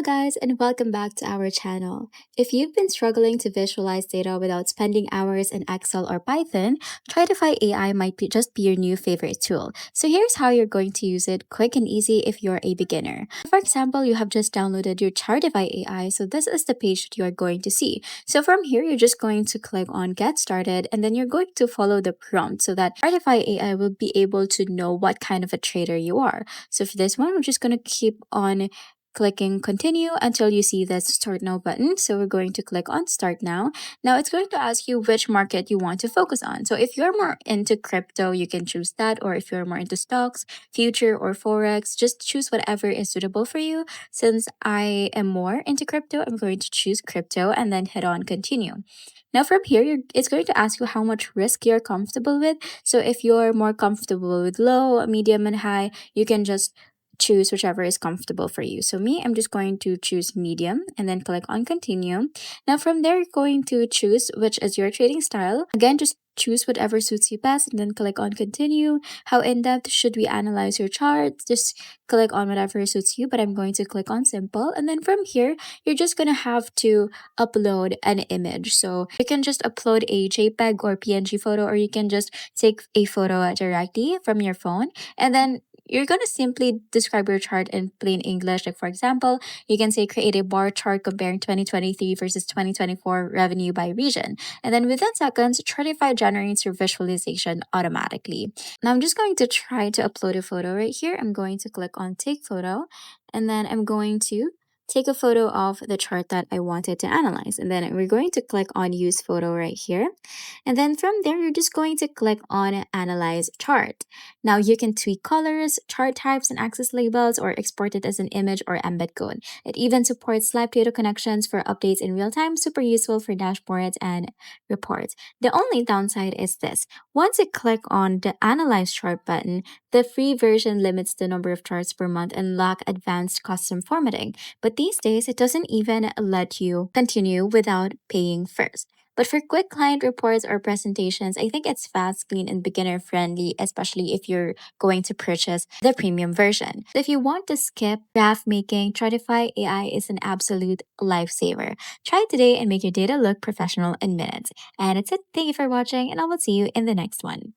Hello guys and welcome back to our channel. If you've been struggling to visualize data without spending hours in Excel or Python, Chartify AI might just be your new favorite tool. So here's how you're going to use it quick and easy if you're a beginner. For example, you have just downloaded your Chartify AI, so this is the page that you're going to see. So from here, you're just going to click on Get Started and then you're going to follow the prompt so that Chartify AI will be able to know what kind of a trader you are. So for this one, we're just going to keep on clicking continue until you see this start now button. So we're going to click on start now. Now it's going to ask you which market you want to focus on. So if you're more into crypto, you can choose that. Or if you're more into stocks, future, or Forex, just choose whatever is suitable for you. Since I am more into crypto, I'm going to choose crypto and then hit on continue. Now from here, it's going to ask you how much risk you're comfortable with. So if you're more comfortable with low, medium, and high, you can just choose whichever is comfortable for you. So me, I'm just going to choose medium and then click on continue. Now from there, you're going to choose which is your trading style. Again, just choose whatever suits you best and then click on continue. How in-depth should we analyze your chart? Just click on whatever suits you, but I'm going to click on simple. And then from here, you're just going to have to upload an image. So you can just upload a JPEG or PNG photo, or you can just take a photo directly from your phone. And then you're going to simply describe your chart in plain English. Like, for example, you can say create a bar chart comparing 2023 versus 2024 revenue by region. And then within seconds, Chartify generates your visualization automatically. Now I'm just going to try to upload a photo right here. I'm going to click on take photo, and then I'm going to take a photo of the chart that I wanted to analyze. And then we're going to click on use photo right here. And then from there, you're just going to click on analyze chart. Now you can tweak colors, chart types, and access labels, or export it as an image or embed code. It even supports live data connections for updates in real time, super useful for dashboards and reports. The only downside is this. Once you click on the analyze chart button, the free version limits the number of charts per month and lack advanced custom formatting. But these days, it doesn't even let you continue without paying first. But for quick client reports or presentations, I think it's fast, clean, and beginner friendly, especially if you're going to purchase the premium version. If you want to skip graph making, Chartify AI is an absolute lifesaver. Try it today and make your data look professional in minutes. And that's it. Thank you for watching, and I will see you in the next one.